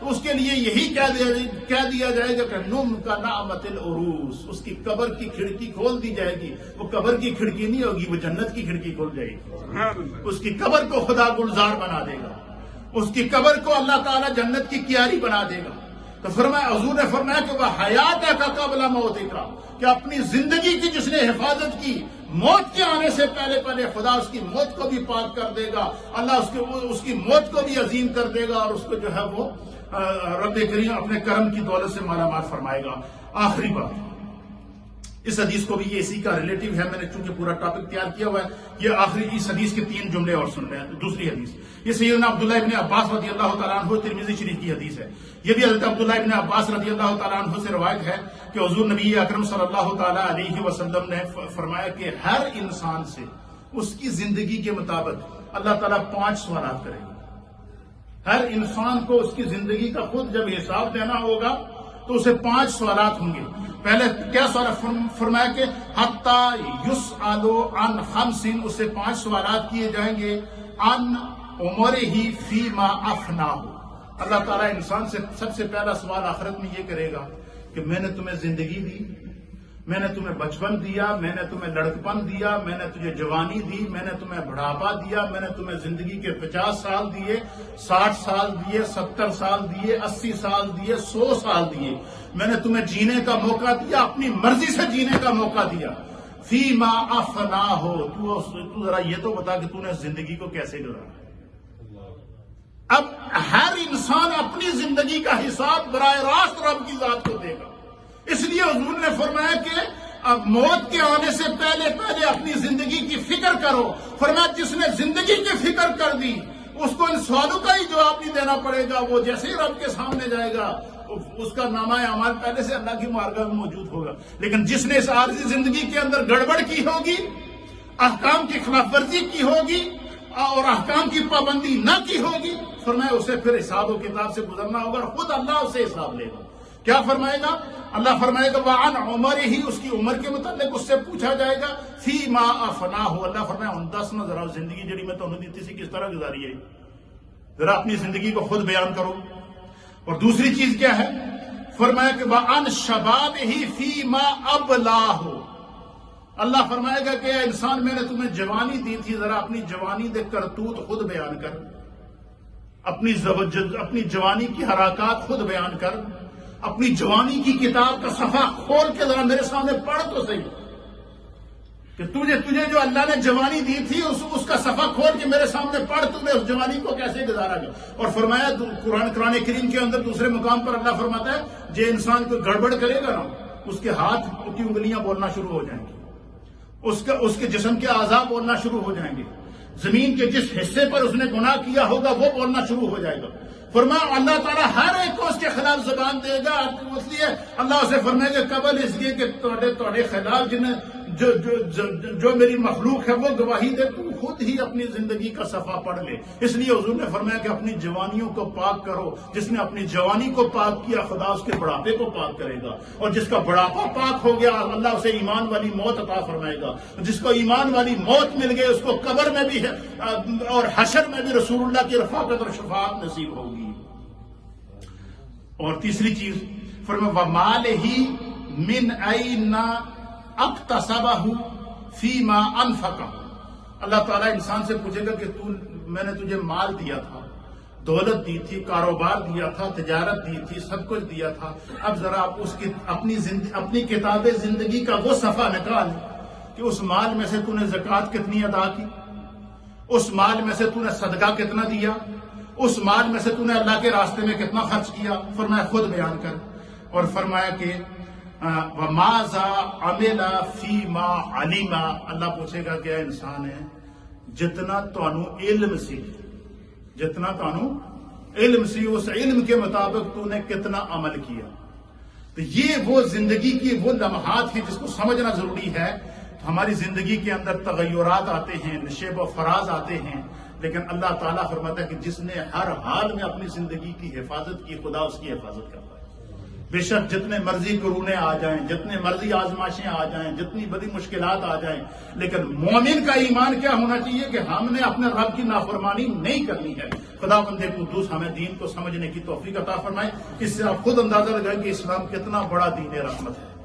تو اس کے لیے یہی کہہ دیا جائے گا کہ نم کا نعمت العروس، اس کی قبر کی کھڑکی کھول دی جائے گی. وہ قبر کی کھڑکی نہیں ہوگی، وہ جنت کی کھڑکی کھول جائے گی. اس کی قبر کو خدا گلزار بنا دے گا، اس کی قبر کو اللہ تعالیٰ جنت کی کیاری بنا دے گا. تو فرمایا، حضور نے فرمایا کہ وہ حیات کا قبل موت کا، کہ اپنی زندگی کی جس نے حفاظت کی، موت کے آنے سے پہلے خدا اس کی موت کو بھی پاک کر دے گا. اللہ اس کی موت کو بھی عظیم کر دے گا، اور اس کو جو ہے وہ رب کریم اپنے کرم کی دولت سے مالا مال فرمائے گا. آخری بات، اس حدیث کو بھی یہ اسی کا ریلیٹو ہے، میں نے چونکہ پورا ٹاپک تیار کیا ہوا ہے. یہ آخری اس حدیث کے 3 جملے اور سن رہے ہیں. دوسری حدیث، یہ سیدنا عبداللہ ابن عباس رضی اللہ تعالیٰ عنہ، ترمذی شریف کی حدیث ہے. یہ بھی حضرت عبداللہ ابن عباس رضی اللہ تعالیٰ عنہ سے روایت ہے کہ حضور نبی اکرم صلی اللہ تعالیٰ علیہ وسلم نے فرمایا کہ ہر انسان سے اس کی زندگی کے مطابق اللہ تعالیٰ 5 سوالات کرے گا. ہر انسان کو اس کی زندگی کا خود جب حساب دینا ہوگا تو اسے 5 سوالات ہوں گے. پہلے کیا سوال فرمایا کہ حتی یسأل عن 5، اس سے 5 سوالات کیے جائیں گے. عن عمرہ فیما افناہ، اللہ تعالیٰ انسان سے سب سے پہلا سوال آخرت میں یہ کرے گا کہ میں نے تمہیں زندگی دی، میں نے تمہیں بچپن دیا، میں نے تمہیں لڑکپن دیا، میں نے تجھے جوانی دی، میں نے تمہیں بڑھاپا دیا، میں نے تمہیں زندگی کے 50 سال دیے، 60 سال دیے، 70 سال دیے، 80 سال دیے، 100 سال دیے. میں نے تمہیں جینے کا موقع دیا، اپنی مرضی سے جینے کا موقع دیا. فیما افناہ، تو ذرا یہ تو بتا کہ تو نے زندگی کو کیسے گزارا. اب ہر انسان اپنی زندگی کا حساب براہ راست رب کی ذات کو دے گا. اس لیے حضور نے فرمایا کہ اب موت کے آنے سے پہلے اپنی زندگی کی فکر کرو. فرمایا جس نے زندگی کی فکر کر دی اس کو ان سوالوں کا ہی جواب نہیں دینا پڑے گا. وہ جیسے ہی رب کے سامنے جائے گا اس کا نامہ اعمال پہلے سے اللہ کی مارگاہ میں موجود ہوگا. لیکن جس نے اس عارضی زندگی کے اندر گڑبڑ کی ہوگی، احکام کی خلاف ورزی کی ہوگی اور احکام کی پابندی نہ کی ہوگی، فرمایا اسے پھر حساب و کتاب سے گزرنا ہوگا اور خود اللہ اسے حساب لے گا. کیا فرمائے گا؟ اللہ فرمائے گا وعن عمرہ، اس کی عمر کے متعلق اس سے پوچھا جائے گا. فیما افناہ، اللہ فرمایا ان 10 نہ ذرا زندگی جڑی میں تمہیں دیتی سی کس طرح گزاری ہے، ذرا اپنی زندگی کو خود بیان کرو. اور دوسری چیز کیا ہے؟ فرمایا کہ وعن شبابہ فیما ابلاہ، اللہ فرمائے گا کہ اے انسان میں نے تمہیں جوانی دی تھی، ذرا اپنی جوانی دے کرتوت خود بیان کر، اپنی جوانی کی حرکات خود بیان کر، اپنی جوانی کی کتاب کا صفحہ کھول کے ذرا میرے سامنے پڑھ تو صحیح کہ تجھے جو اللہ نے جوانی دی تھی اس کا صفحہ کھول کے میرے سامنے پڑھ، تمہیں اس جوانی کو کیسے گزارا گیا. اور فرمایا قرآن کریم کے اندر دوسرے مقام پر اللہ فرماتا ہے جو انسان کو گڑبڑ کرے گا نا، اس کے ہاتھ کی انگلیاں بولنا شروع ہو جائیں گی، اس کے جسم کے اعضاء بولنا شروع ہو جائیں گے، زمین کے جس حصے پر اس نے گناہ کیا ہوگا وہ بولنا شروع ہو جائے گا. فرمایا اللہ تعالیٰ ہر ایک کو اس کے خلاف زبان دے گا. اس لیے اللہ اسے فرمائے گا قبل اس لیے کہ تھوڑے خلاف جو میری مخلوق ہے وہ گواہی دے، تو خود ہی اپنی زندگی کا صفحہ پڑھ لے. اس لیے حضور نے فرمایا کہ اپنی جوانیوں کو پاک کرو. جس نے اپنی جوانی کو پاک کیا خدا اس کے بڑھاپے کو پاک کرے گا، اور جس کا بڑھاپا پاک ہو گیا اللہ اسے ایمان والی موت عطا فرمائے گا. جس کو ایمان والی موت مل گئی اس کو قبر میں بھی اور حشر میں بھی رسول اللہ کی رفاقت اور شفاعت نصیب ہوگی. اور تیسری چیز فرمایا وَمَالِهِ مِنْ أَيْنَ اقتصبہ فیما انفقہ، اللہ تعالیٰ انسان سے پوچھے گا کہ میں نے تجھے مال دیا تھا، دولت دی تھی، کاروبار دیا تھا، تجارت دی تھی، سب کچھ دیا تھا، اب ذرا اپنی کتاب زندگی کا وہ صفحہ نکال کہ اس مال میں سے تو نے زکوٰۃ کتنی ادا کی، اس مال میں سے تو نے صدقہ کتنا دیا، اس مال میں سے تو نے اللہ کے راستے میں کتنا خرچ کیا. فرمایا خود بیان کر. اور فرمایا کہ وَمَاذَا عَمِلَ فِيمَا عَلِمَ، اللہ پوچھے گا کہ اے انسان ہے جتنا تانوں علم سی اس علم کے مطابق تو نے کتنا عمل کیا. تو یہ وہ زندگی کی وہ لمحات ہیں جس کو سمجھنا ضروری ہے. ہماری زندگی کے اندر تغیرات آتے ہیں، نشیب و فراز آتے ہیں، لیکن اللہ تعالیٰ فرماتا ہے کہ جس نے ہر حال میں اپنی زندگی کی حفاظت کی خدا اس کی حفاظت کرتا ہے. بے شک جتنے مرضی قرونے آ جائیں، جتنے مرضی آزمائشیں آ جائیں، جتنی بڑی مشکلات آ جائیں، لیکن مومن کا ایمان کیا ہونا چاہیے کہ ہم نے اپنے رب کی نافرمانی نہیں کرنی ہے۔ خدا بندے قدوس ہمیں دین کو سمجھنے کی توفیق عطا فرمائے۔ اس سے آپ خود اندازہ لگائیں کہ اسلام کتنا بڑا دین رحمت ہے۔